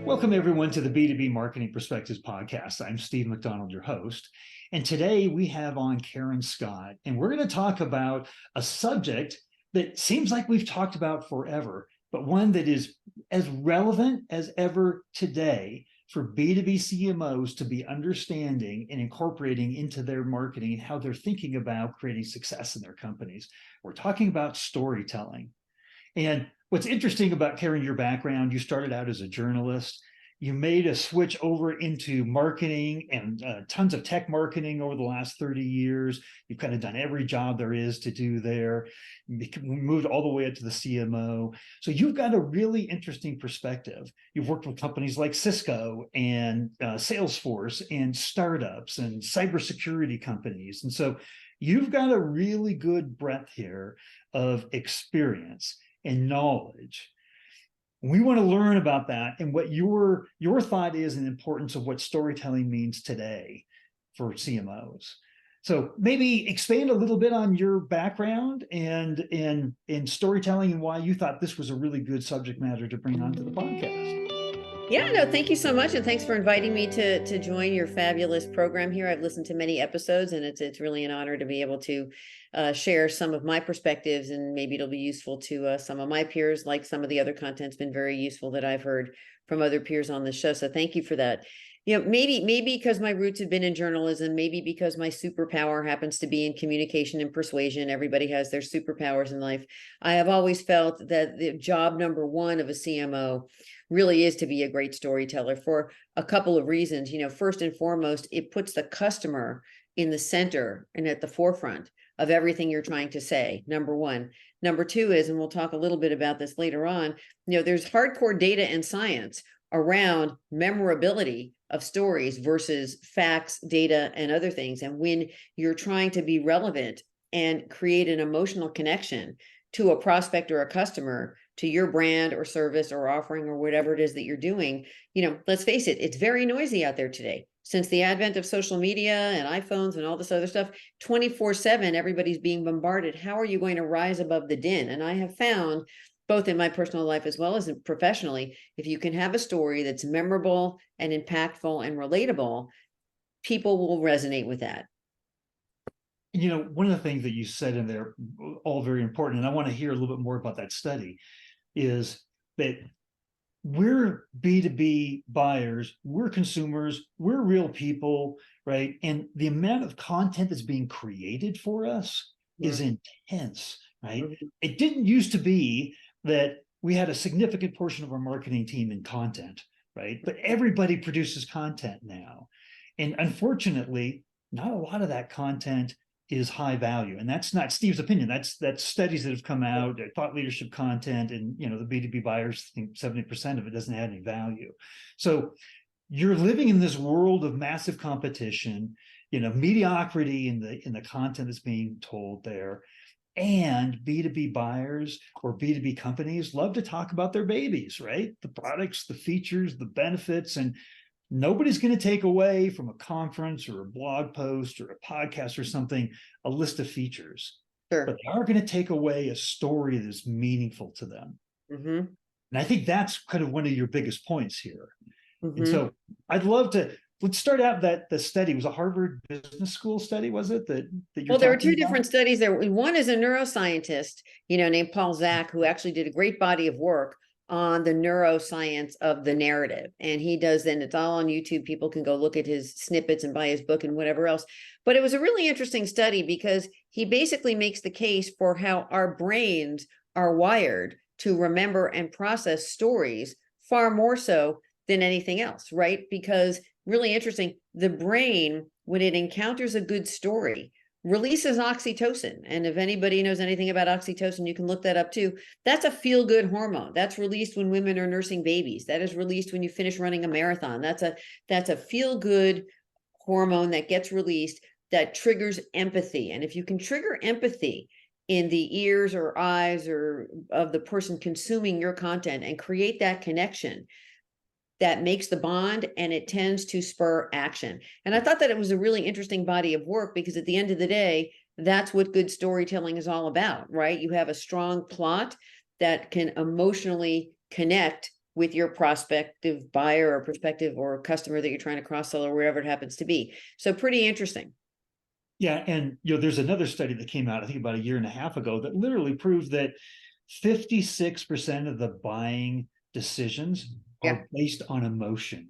Welcome, everyone, to the B2B Marketing Perspectives podcast. I'm Steve McDonald, your host. And today we have on Karyn Scott, and we're going to talk about a subject that seems like we've talked about forever, but one that is as relevant as ever today for B2B CMOs to be understanding and incorporating into their marketing and how they're thinking about creating success in their companies. We're talking about storytelling. And what's interesting about, Karyn, your background, you started out as a journalist. You made a switch over into marketing and tons of tech marketing over the last 30 years. You've kind of done every job there is to do there. You moved all the way up to the CMO. So you've got a really interesting perspective. You've worked with companies like Cisco and Salesforce and startups and cybersecurity companies. And so you've got a really good breadth here of experience and knowledge. We want to learn about that and what your thought is and the importance of what storytelling means today for CMOs. So maybe expand a little bit on your background and in storytelling and why you thought this was a really good subject matter to bring onto the podcast. Yeah, no, thank you so much. And thanks for inviting me to join your fabulous program here. I've listened to many episodes, and it's really an honor to be able to share some of my perspectives, and maybe it'll be useful to some of my peers, like some of the other content's been very useful that I've heard from other peers on the show. So thank you for that. You know, maybe because my roots have been in journalism, maybe because my superpower happens to be in communication and persuasion. Everybody has their superpowers in life. I have always felt that the job number one of a CMO really is to be a great storyteller for a couple of reasons. You know, first and foremost, it puts the customer in the center and at the forefront of everything you're trying to say, number one. Number two is, and we'll talk a little bit about this later on, you know, there's hardcore data and science around memorability of stories versus facts, data, and other things. And when you're trying to be relevant and create an emotional connection to a prospect or a customer, to your brand or service or offering or whatever it is that you're doing, you know, let's face it, it's very noisy out there today. Since the advent of social media and iPhones and all this other stuff, 24/7, everybody's being bombarded. How are you going to rise above the din? And I have found, both in my personal life as well as professionally, if you can have a story that's memorable and impactful and relatable, people will resonate with that. You know, one of the things that you said in there, all very important, and I want to hear a little bit more about that study, is that we're B2B buyers, we're consumers, we're real people, right? And the amount of content that's being created for us is intense, right? It didn't used to be that we had a significant portion of our marketing team in content, right? But everybody produces content now. And unfortunately, not a lot of that content is high value. And that's not Steve's opinion. That's studies that have come out, thought leadership content, and you know, the B2B buyers think 70% of it doesn't add any value. So you're living in this world of massive competition, you know, mediocrity in the content that's being told there. And B2B buyers or B2B companies love to talk about their babies, right? The products, the features, the benefits, and nobody's going to take away from a conference or a blog post or a podcast or something a list of features. Sure. But they are going to take away a story that's meaningful to them. And I think that's kind of one of your biggest points here. And so I'd love to, let's start out that the study was a Harvard Business School study, was it? That you're Well, there were two about? different studies there. One is a neuroscientist, you know, named Paul Zak, who actually did a great body of work on the neuroscience of the narrative. And he does, and it's all on YouTube. People can go look at his snippets and buy his book and whatever else. But it was a really interesting study because he basically makes the case for how our brains are wired to remember and process stories far more so than anything else, right? Because really interesting, the brain, when it encounters a good story, releases oxytocin. And if anybody knows anything about oxytocin, you can look that up too. That's a feel-good hormone. That's released when women are nursing babies. That is released when you finish running a marathon. That's a feel-good hormone that gets released that triggers empathy. And if you can trigger empathy in the ears or eyes or of the person consuming your content and create that connection, that makes the bond, and it tends to spur action. And I thought that it was a really interesting body of work because at the end of the day, that's what good storytelling is all about, right? You have a strong plot that can emotionally connect with your prospective buyer or prospective or customer that you're trying to cross sell or wherever it happens to be. So pretty interesting. Yeah, and there's another study that came out, I think about a year and a half ago, that literally proved that 56% of the buying decisions Yeah. are based on emotion.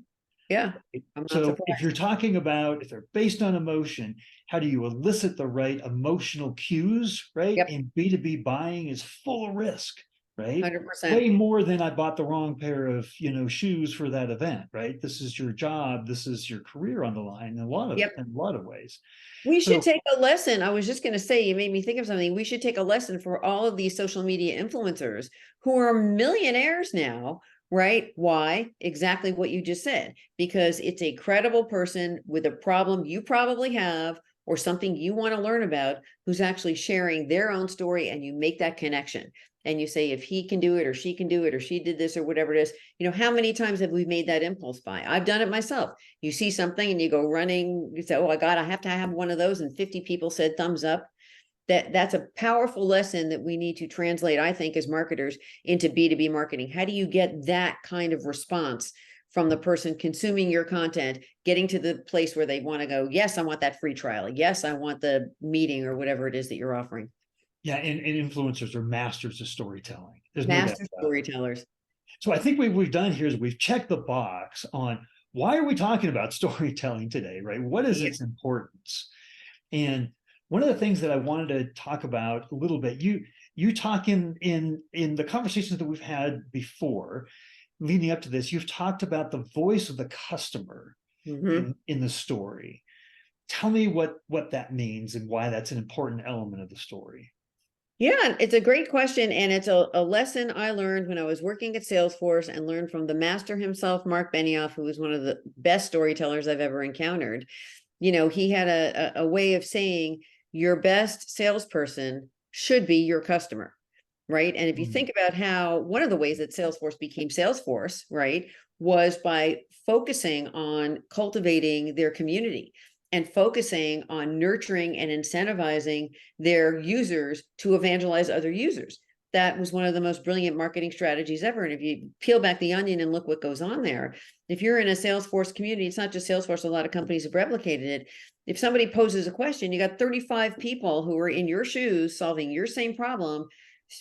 Yeah. I'm not So if you're surprised. talking about if they're based on emotion, how do you elicit the right emotional cues, right? Yep. And B2B buying is full of risk, right? 100%. Way more than I bought the wrong pair of, shoes for that event, right? This is your job, this is your career on the line in Yep. a lot of ways. We should So take a lesson. I was just going to say, you made me think of something. We should take a lesson for all of these social media influencers who are millionaires now, right? Why? Exactly what you just said. Because it's a credible person with a problem you probably have or something you want to learn about who's actually sharing their own story, and you make that connection. And you say, if he can do it, or she can do it, or she did this, or whatever it is, how many times have we made that impulse buy? I've done it myself. You see something and you go running, you say, oh, I have to have one of those. And 50 people said thumbs up. That's a powerful lesson that we need to translate, I think, as marketers into B2B marketing. How do you get that kind of response from the person consuming your content, getting to the place where they want to go, yes, I want that free trial. Yes, I want the meeting or whatever it is that you're offering. yeah, and influencers are masters of storytelling. There's no doubt Master about it. storytellers. So I think what we've done here is we've checked the box on why are we talking about storytelling today, right? What is Yeah. its importance? And one of the things that I wanted to talk about a little bit, you talk in the conversations that we've had before, leading up to this, you've talked about the voice of the customer Mm-hmm. in the story. Tell me what that means and why that's an important element of the story. Yeah, it's a great question. And it's a lesson I learned when I was working at Salesforce and learned from the master himself, Mark Benioff, who was one of the best storytellers I've ever encountered. He had a way of saying your best salesperson should be your customer, right? And if you Mm. think about how one of the ways that Salesforce became Salesforce, right, was by focusing on cultivating their community and focusing on nurturing and incentivizing their users to evangelize other users. That was one of the most brilliant marketing strategies ever. And if you peel back the onion and look what goes on there, if you're in a Salesforce community, it's not just Salesforce, a lot of companies have replicated it. If somebody poses a question, you got 35 people who are in your shoes solving your same problem,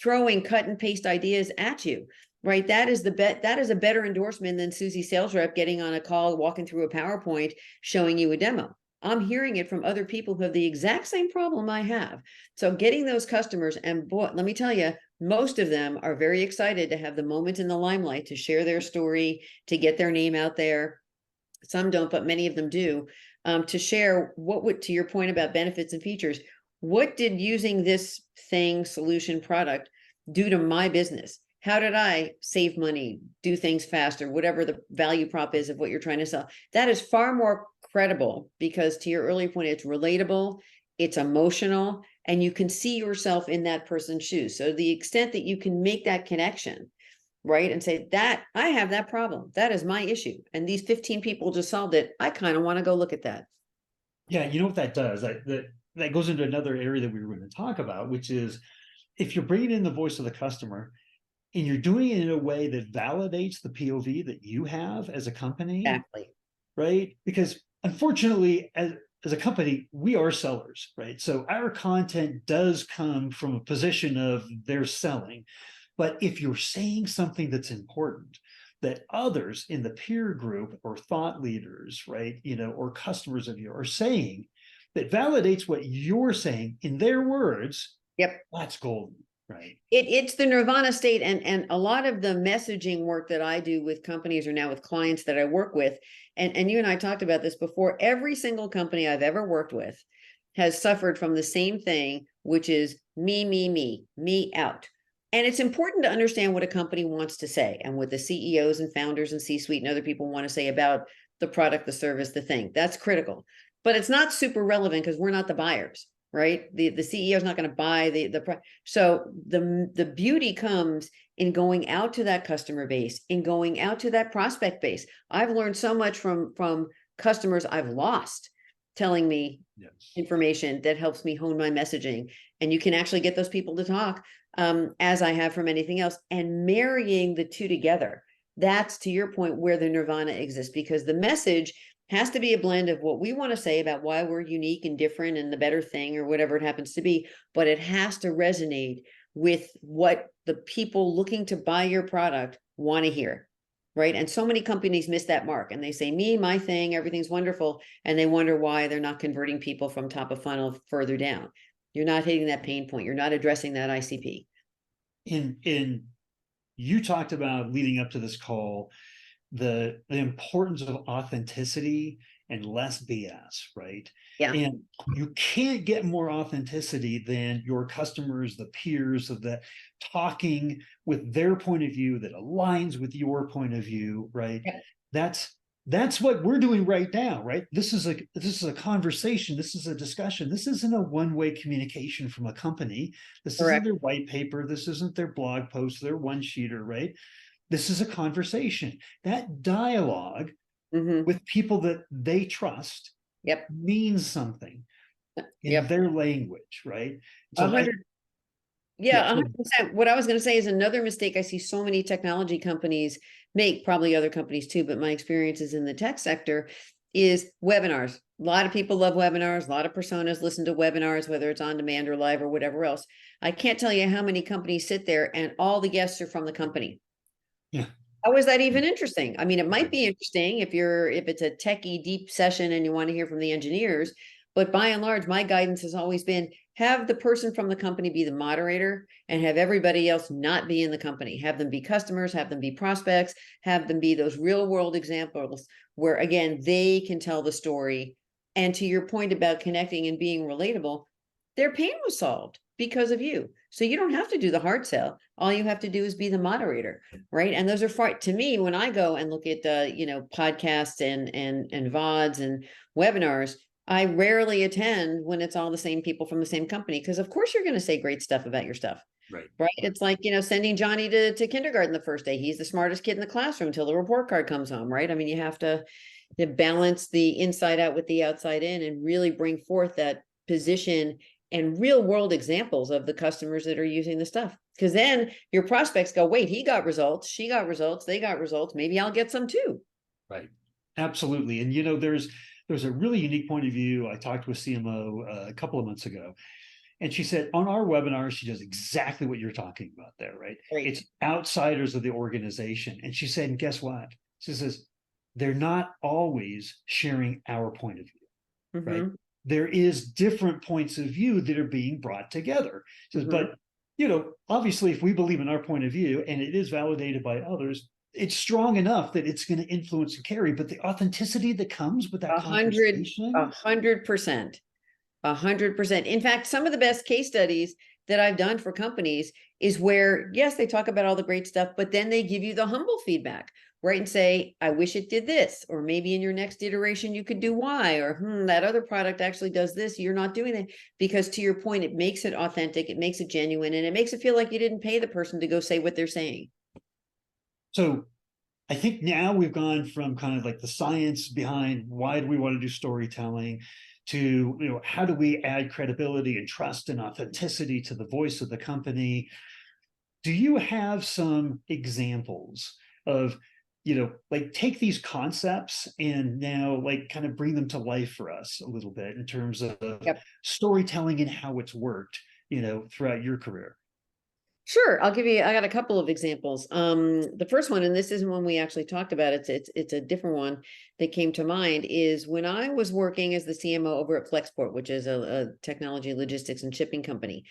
throwing cut and paste ideas at you, right? That is a better endorsement than Susie sales rep getting on a call, walking through a PowerPoint, showing you a demo. I'm hearing it from other people who have the exact same problem I have. So getting those customers, and boy, let me tell you, most of them are very excited to have the moment in the limelight to share their story, to get their name out there. Some don't, but many of them do, to share what would, to your point about benefits and features, what did using this thing, solution, product do to my business? How did I save money, do things faster, whatever the value prop is of what you're trying to sell? That is far more credible because, to your earlier point, it's relatable, it's emotional, and you can see yourself in that person's shoes. So the extent that you can make that connection, right, and say that I have that problem, that is my issue, and these 15 people just solved it, I kind of want to go look at that. Yeah, you know what that does? That goes into another area that we were going to talk about, which is if you're bringing in the voice of the customer and you're doing it in a way that validates the POV that you have as a company, Exactly. right? Because unfortunately, as a company, we are sellers, right? So our content does come from a position of they're selling. But if you're saying something that's important, that others in the peer group or thought leaders, right, or customers of you are saying that validates what you're saying in their words, Yep. that's golden, right? It's the nirvana state, and a lot of the messaging work that I do with companies or now with clients that I work with, and you and I talked about this before, every single company I've ever worked with has suffered from the same thing, which is me out. And it's important to understand what a company wants to say and what the CEOs and founders and C-suite and other people want to say about the product, the service, the thing. That's critical. But it's not super relevant because we're not the buyers, right? The CEO is not going to buy so the beauty comes in going out to that customer base, in going out to that prospect base. I've learned so much from customers I've lost telling me Yes. information that helps me hone my messaging. And you can actually get those people to talk, as I have from anything else, and marrying the two together. That's, to your point, where the nirvana exists, because the message has to be a blend of what we want to say about why we're unique and different and the better thing or whatever it happens to be, but it has to resonate with what the people looking to buy your product want to hear. Right. And so many companies miss that mark, and they say, me, my thing, everything's wonderful. And they wonder why they're not converting people from top of funnel further down. You're not hitting that pain point. You're not addressing that ICP. In you talked about, leading up to this call, the importance of authenticity and less BS, right? Yeah. And you can't get more authenticity than your customers, the peers of that, talking with their point of view that aligns with your point of view, right? Yeah. That's what we're doing right now, right? This is a conversation. This is a discussion. This isn't a one-way communication from a company. This isn't Correct. their white paper. This isn't their blog post, their one-sheeter, right? This is a conversation. That dialogue Mm-hmm. with people that they trust Yep. means something in Yep. their language, right? So 100. yeah, Yeah, so 100%. What I was going to say is another mistake I see so many technology companies make, probably other companies too, but my experience is in the tech sector, is webinars. A lot of people love webinars. A lot of personas listen to webinars, whether it's on demand or live or whatever else. I can't tell you how many companies sit there and all the guests are from the company. yeah, How is that even interesting? I mean, it might right. be interesting if it's a techie deep session and you want to hear from the engineers, but by and large, my guidance has always been have the person from the company be the moderator and have everybody else not be in the company. Have them be customers, have them be prospects, have them be those real world examples where, again, they can tell the story. And to your point about connecting and being relatable, their pain was solved because of you. So you don't have to do the hard sell. All you have to do is be the moderator, right? And those are to me, when I go and look at podcasts and VODs and webinars, I rarely attend when it's all the same people from the same company, because of course you're going to say great stuff about your stuff. Right. Right. It's like, sending Johnny to kindergarten the first day. He's the smartest kid in the classroom until the report card comes home. Right. I mean, you have to balance the inside out with the outside in and really bring forth that position and real world examples of the customers that are using the stuff. Because then your prospects go, wait, he got results, she got results, they got results. Maybe I'll get some too. Right. Absolutely. And there's a really unique point of view. I talked with CMO a couple of months ago, and she said on our webinar, she does exactly what you're talking about there, right? Great. It's outsiders of the organization. And she said, and guess what? She says, they're not always sharing our point of view, right? Mm-hmm. There is different points of view that are being brought together. She says, Mm-hmm. but obviously, if we believe in our point of view and it is validated by others, it's strong enough that it's going to influence and carry. But the authenticity that comes with that 100%. conversation, 100%. In fact, some of the best case studies that I've done for companies is where, yes, they talk about all the great stuff, but then they give you the humble feedback, right? And say, I wish it did this, or maybe in your next iteration, you could do Y, or that other product actually does this. You're not doing it. Because to your point, it makes it authentic, it makes it genuine, and it makes it feel like you didn't pay the person to go say what they're saying. so I think now we've gone from kind of like the science behind why do we want to do storytelling to how do we add credibility and trust and authenticity to the voice of the company. Do you have some examples of like take these concepts and now like kind of bring them to life for us a little bit in terms of Yep. storytelling and how it's worked throughout your career? Sure, I got a couple of examples. The first one, and this isn't one we actually talked about, it's a different one that came to mind, is when I was working as the CMO over at Flexport, which is a technology, logistics, and shipping company.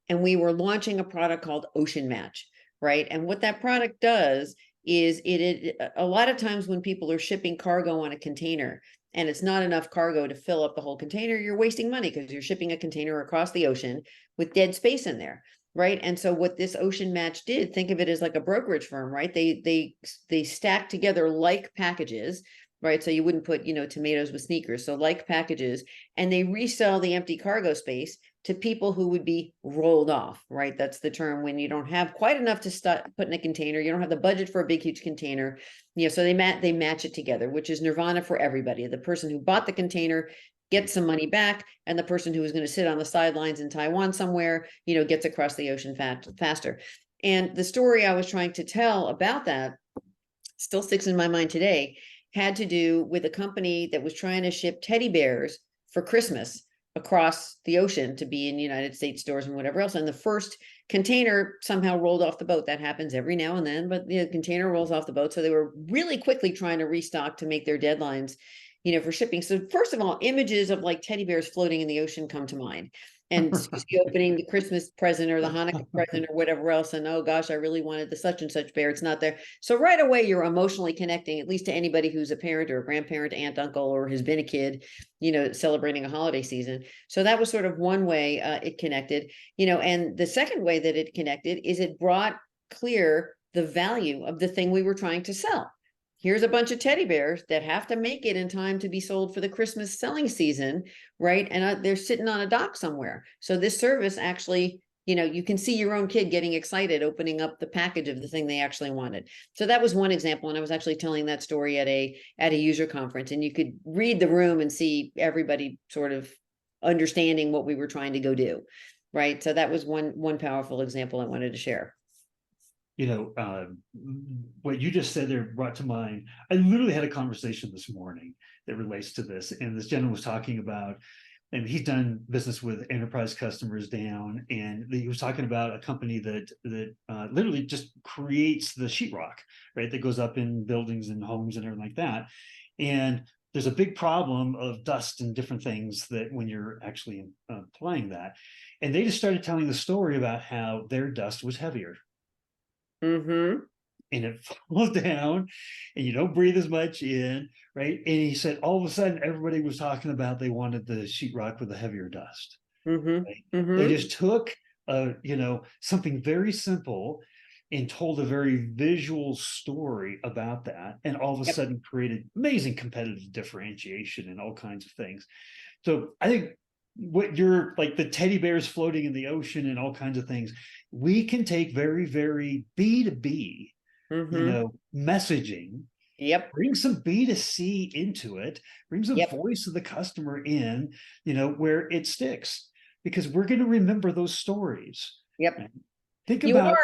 And we were launching a product called Ocean Match, right? And what that product does is it a lot of times when people are shipping cargo on a container and it's not enough cargo to fill up the whole container, you're wasting money because you're shipping a container across the ocean with dead space in there. Right. And so what this Ocean Match did, think of it as like a brokerage firm, right? They stack together like packages, right? So you wouldn't put, tomatoes with sneakers. So like packages, and they resell the empty cargo space to people who would be rolled off, right? That's the term when you don't have quite enough to put in a container. You don't have the budget for a big, huge container. So they match it together, which is nirvana for everybody. The person who bought the container gets some money back, and the person who is going to sit on the sidelines in Taiwan somewhere, gets across the ocean faster. And the story I was trying to tell about that still sticks in my mind today, had to do with a company that was trying to ship teddy bears for Christmas across the ocean to be in United States stores and whatever else. And the first container somehow rolled off the boat. That happens every now and then, but the container rolls off the boat. So they were really quickly trying to restock to make their deadlines, for shipping. So first of all, images of like teddy bears floating in the ocean come to mind. And Susie opening the Christmas present or the Hanukkah present or whatever else. And oh gosh, I really wanted the such and such bear. It's not there. So right away, you're emotionally connecting, at least to anybody who's a parent or a grandparent, aunt, uncle, or has been a kid, celebrating a holiday season. So that was sort of one way it connected, and the second way that it connected is it brought clear the value of the thing we were trying to sell. Here's a bunch of teddy bears that have to make it in time to be sold for the Christmas selling season, right? And they're sitting on a dock somewhere. So this service actually, you can see your own kid getting excited opening up the package of the thing they actually wanted. So that was one example, and I was actually telling that story at a user conference, and you could read the room and see everybody sort of understanding what we were trying to go do, right? So that was one powerful example I wanted to share. What you just said there brought to mind, I literally had a conversation this morning that relates to this. And this gentleman was talking about, and he's done business with enterprise customers down, and he was talking about a company that literally just creates the sheetrock, right? That goes up in buildings and homes and everything like that. And there's a big problem of dust and different things that when you're actually applying that. And they just started telling the story about how their dust was heavier. Mm-hmm. And it falls down and you don't breathe as much in, right? And he said all of a sudden everybody was talking about they wanted the sheetrock with the heavier dust. Mm-hmm. Right? Mm-hmm. They just took something very simple and told a very visual story about that, and all of a sudden created amazing competitive differentiation and all kinds of things. So I think what you're like, the teddy bears floating in the ocean and all kinds of things, we can take very, very B2B, messaging, bring some B2C into it, bring some voice of the customer in, where it sticks, because we're going to remember those stories. Yep. Think about.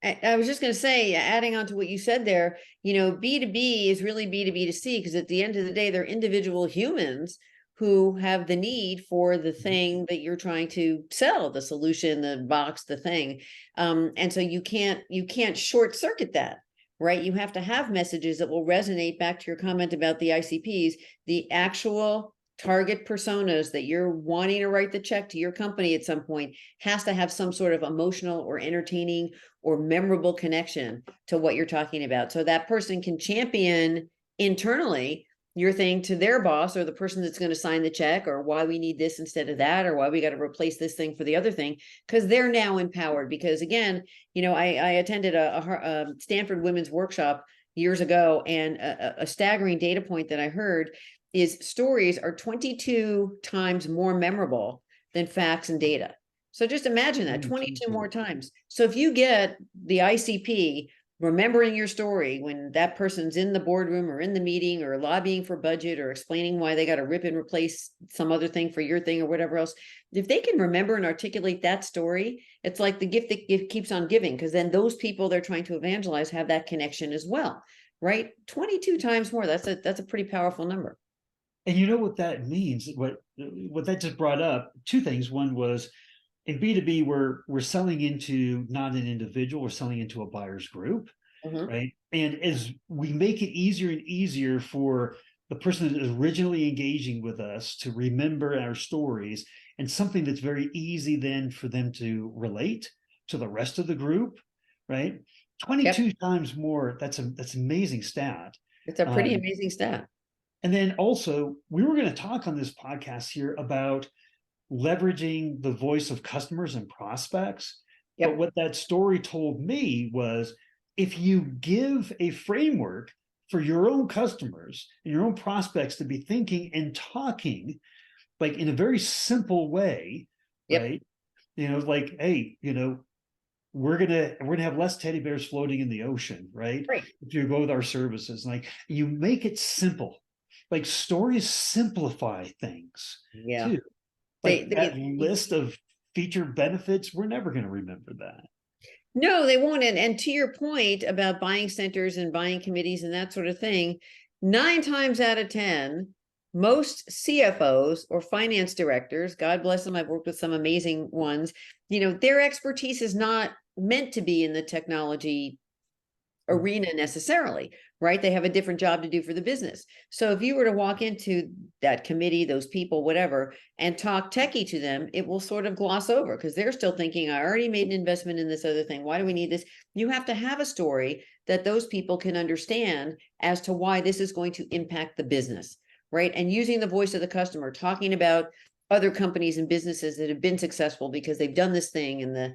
I was just going to say, adding on to what you said there, B2B is really B2B2C, because at the end of the day, they're individual humans who have the need for the thing that you're trying to sell, the solution, the box, the thing. And so you can't short circuit that, right? You have to have messages that will resonate, back to your comment about the ICPs, the actual target personas that you're wanting to write the check to your company at some point has to have some sort of emotional or entertaining or memorable connection to what you're talking about. So that person can champion internally your thing to their boss or the person that's going to sign the check, or why we need this instead of that, or why we got to replace this thing for the other thing, because they're now empowered. Because again, I attended a Stanford women's workshop years ago, and a staggering data point that I heard is stories are 22 times more memorable than facts and data. So just imagine that, 22 more times. So if you get the ICP remembering your story when that person's in the boardroom or in the meeting or lobbying for budget or explaining why they got to rip and replace some other thing for your thing or whatever else, if they can remember and articulate that story, it's like the gift that keeps on giving, because then those people they're trying to evangelize have that connection as well, right? 22 times more. That's a pretty powerful number. And you know what that means? What that just brought up two things. One was, in B2B, we're selling into not an individual, we're selling into a buyer's group, right? And as we make it easier and easier for the person that is originally engaging with us to remember our stories, and something that's very easy then for them to relate to the rest of the group, right? 22 times more, that's amazing stat. It's a pretty amazing stat. And then also, we were going to talk on this podcast here about leveraging the voice of customers and prospects. But what that story told me was, if you give a framework for your own customers and your own prospects to be thinking and talking like in a very simple way, right? Like, hey, we're gonna have less teddy bears floating in the ocean, right? If you go with our services, like, you make it simple. Like, stories simplify things too. Like that list of feature benefits, we're never going to remember that. No, they won't. And to your point about buying centers and buying committees and that sort of thing, 9 times out of 10, most CFOs or finance directors, God bless them, I've worked with some amazing ones, their expertise is not meant to be in the technology arena necessarily, right? They have a different job to do for the business. So if you were to walk into that committee, those people, whatever, and talk techie to them, it will sort of gloss over because they're still thinking, I already made an investment in this other thing. Why do we need this? You have to have a story that those people can understand as to why this is going to impact the business, right? And using the voice of the customer, talking about other companies and businesses that have been successful because they've done this thing and the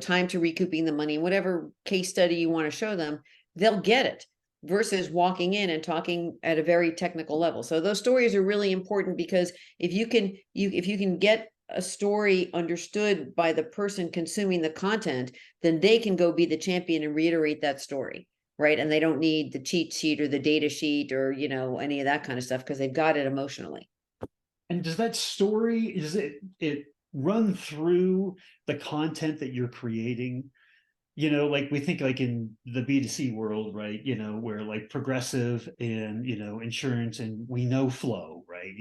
time to recouping the money, whatever case study you want to show them, they'll get it versus walking in and talking at a very technical level. So those stories are really important because if you can get a story understood by the person consuming the content, then they can go be the champion and reiterate that story, right? And they don't need the cheat sheet or the data sheet or any of that kind of stuff because they've got it emotionally. And does that story, does it run through the content that you're creating? Like we think like in the B2C world, right? Where like Progressive and, insurance and we know Flow, right?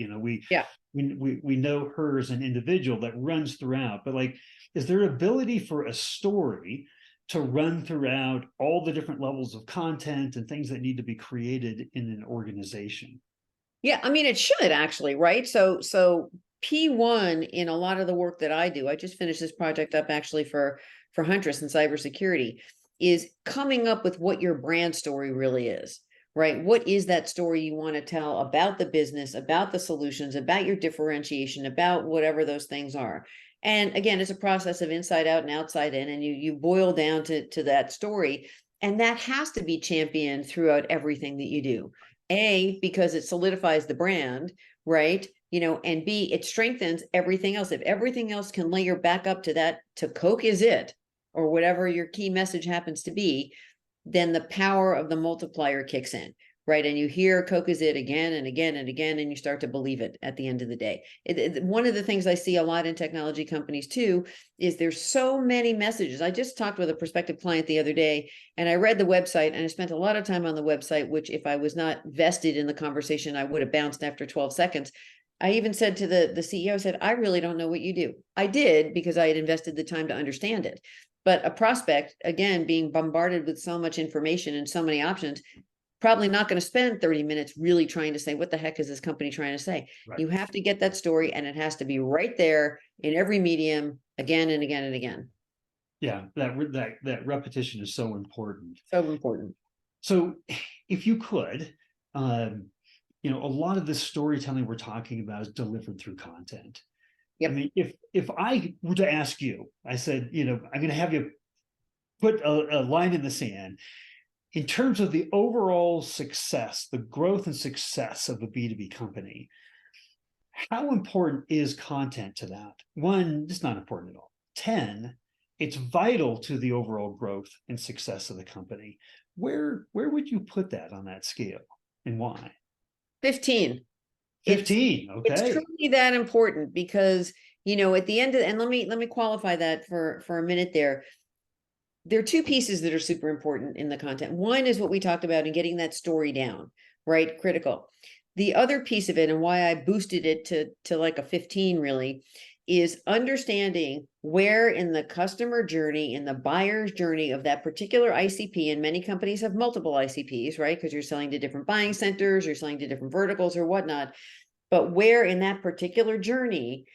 Yeah. We know her as an individual that runs throughout, but like, is there ability for a story to run throughout all the different levels of content and things that need to be created in an organization? Yeah, I mean it should actually, right? So P1 in a lot of the work that I do, I just finished this project up actually for Huntress and cybersecurity, is coming up with what your brand story really is, right? What is that story you want to tell about the business, about the solutions, about your differentiation, about whatever those things are. And again, it's a process of inside out and outside in, and you boil down to that story, and that has to be championed throughout everything that you do. A, because it solidifies the brand, right? And B, it strengthens everything else. If everything else can layer back up to that, to Coke is it, or whatever your key message happens to be, then the power of the multiplier kicks in, right? And you hear Coke is it again and again and again, and you start to believe it at the end of the day. One of the things I see a lot in technology companies too, is there's so many messages. I just talked with a prospective client the other day, and I read the website, and I spent a lot of time on the website, which if I was not vested in the conversation, I would have bounced after 12 seconds. I even said to the CEO, I said, I really don't know what you do. I did because I had invested the time to understand it. But a prospect, again, being bombarded with so much information and so many options, probably not going to spend 30 minutes really trying to say, what the heck is this company trying to say? Right. You have to get that story, and it has to be right there in every medium again and again and again. Yeah, that repetition is so important. So important. So if you could, a lot of this storytelling we're talking about is delivered through content. Yep. I mean, if I were to ask you, I said, I'm going to have you put a line in the sand in terms of the overall success, the growth and success of a B2B company. How important is content to that? 1, it's not important at all. 10, it's vital to the overall growth and success of the company. Where would you put that on that scale, and why? 15. 15. It's Okay. truly that important because, at the end of, and let me qualify that for a minute there. There are 2 pieces that are super important in the content. One is what we talked about in getting that story down, right? Critical. The other piece of it, and why I boosted it to like a 15 really, is understanding where in the customer journey, in the buyer's journey of that particular ICP, and many companies have multiple ICPs, right? Because you're selling to different buying centers, you're selling to different verticals or whatnot. But where in that particular journey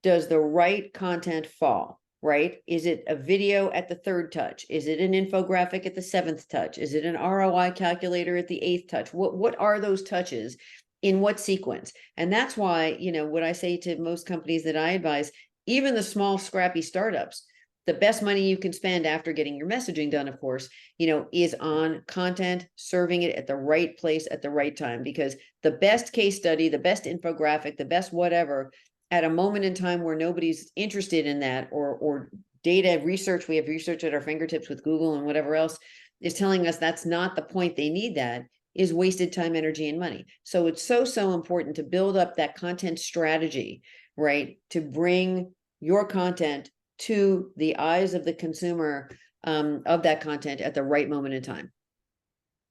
does the right content fall? Right? Is it a video at the 3rd touch? Is it an infographic at the 7th touch? Is it an ROI calculator at the 8th touch? What are those touches in what sequence? And that's why, what I say to most companies that I advise, even the small scrappy startups, the best money you can spend after getting your messaging done, of course, is on content, serving it at the right place at the right time, because the best case study, the best infographic, the best whatever, at a moment in time where nobody's interested in that, or data research, we have research at our fingertips with Google and whatever else is telling us that's not the point they need, that is wasted time, energy, and money. So it's so important to build up that content strategy, right? To bring your content to the eyes of the consumer of that content at the right moment in time.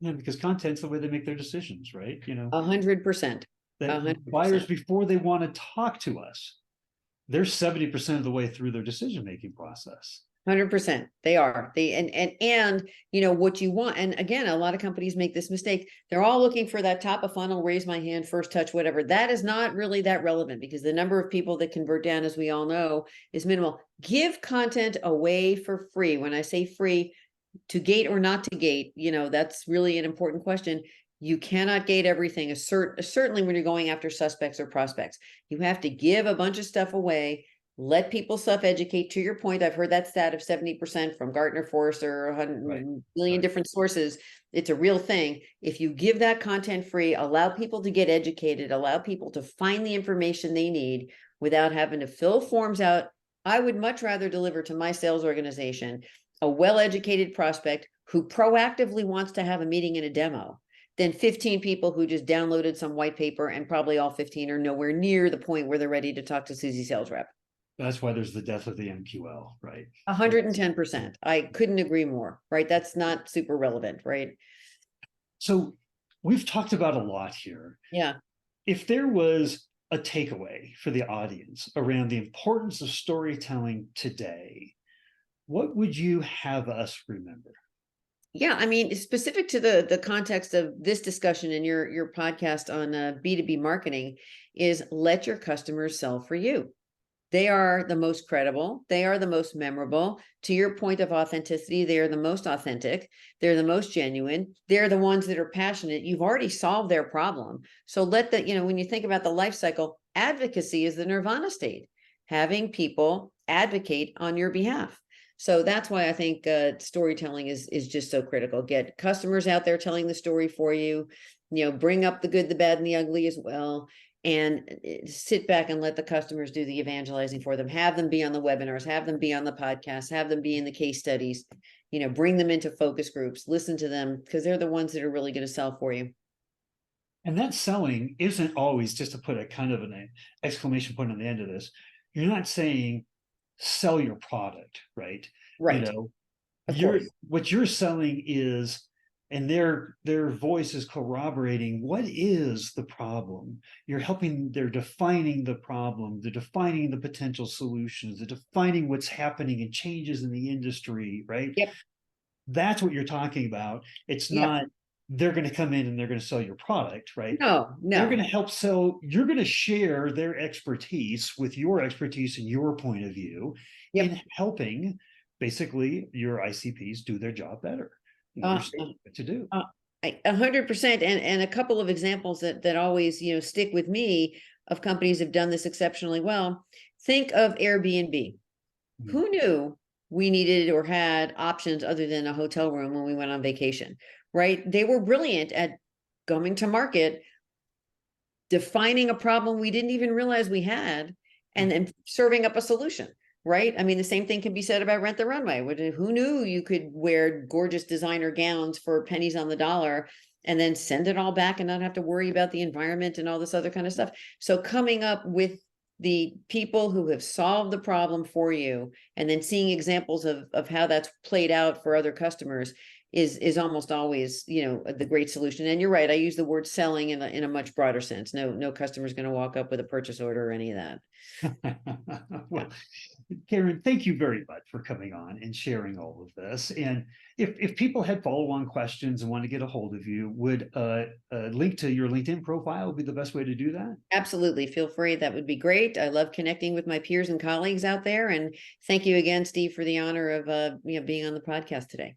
Yeah, because content's the way they make their decisions, right? 100%. That buyers, 100%. before they want to talk to us, they're 70% of the way through their decision-making process. 100%. They are. And what you want. And again, a lot of companies make this mistake. They're all looking for that top of funnel, raise my hand, first touch, whatever. That is not really that relevant, because the number of people that convert down, as we all know, is minimal. Give content away for free. When I say free, to gate or not to gate, that's really an important question. You cannot gate everything. Certainly when you're going after suspects or prospects, you have to give a bunch of stuff away. Let people self-educate. To your point, I've heard that stat of 70% from Gartner, Forrester, 100 million different sources. It's a real thing. If you give that content free, allow people to get educated, allow people to find the information they need without having to fill forms out. I would much rather deliver to my sales organization a well-educated prospect who proactively wants to have a meeting and a demo than 15 people who just downloaded some white paper, and probably all 15 are nowhere near the point where they're ready to talk to Susie sales rep. That's why there's the death of the MQL, right? 110%. I couldn't agree more, right? That's not super relevant, right? So we've talked about a lot here. Yeah. If there was a takeaway for the audience around the importance of storytelling today, what would you have us remember? Yeah, I mean, specific to the context of this discussion and your podcast on B2B marketing, is let your customers sell for you. They are the most credible. They are the most memorable. To your point of authenticity, they are the most authentic. They're the most genuine. They're the ones that are passionate. You've already solved their problem. So when you think about the life cycle, advocacy is the nirvana state, having people advocate on your behalf. So that's why I think storytelling is just so critical. Get customers out there telling the story for you, bring up the good, the bad, and the ugly as well. And sit back and let the customers do the evangelizing for them. Have them be on the webinars, have them be on the podcasts, have them be in the case studies, bring them into focus groups, listen to them, because they're the ones that are really going to sell for you. And that selling isn't always, just to put a kind of an exclamation point on the end of this, you're not saying sell your product, right? Right. What you're selling is, and their voice is corroborating what is the problem. They're defining the problem, they're defining the potential solutions, they're defining what's happening and changes in the industry, right? Yep. That's what you're talking about. It's not they're going to come in and they're going to sell your product, right? No. They're going to help sell, you're going to share their expertise with your expertise and your point of view in helping basically your ICPs do their job better. What to do. 100%. And a couple of examples that always, stick with me of companies have done this exceptionally well. Think of Airbnb. Who knew we needed or had options other than a hotel room when we went on vacation, right? They were brilliant at going to market, defining a problem we didn't even realize we had, and then serving up a solution. Right. I mean, the same thing can be said about Rent the Runway. Who knew you could wear gorgeous designer gowns for pennies on the dollar and then send it all back and not have to worry about the environment and all this other kind of stuff. So coming up with the people who have solved the problem for you and then seeing examples of how that's played out for other customers is almost always, the great solution. And you're right. I use the word selling in a much broader sense. No customer is going to walk up with a purchase order or any of that. Well, Karyn, thank you very much for coming on and sharing all of this. And if people had follow-on questions and want to get a hold of you, would a link to your LinkedIn profile be the best way to do that? Absolutely. Feel free. That would be great. I love connecting with my peers and colleagues out there. And thank you again, Steve, for the honor of being on the podcast today.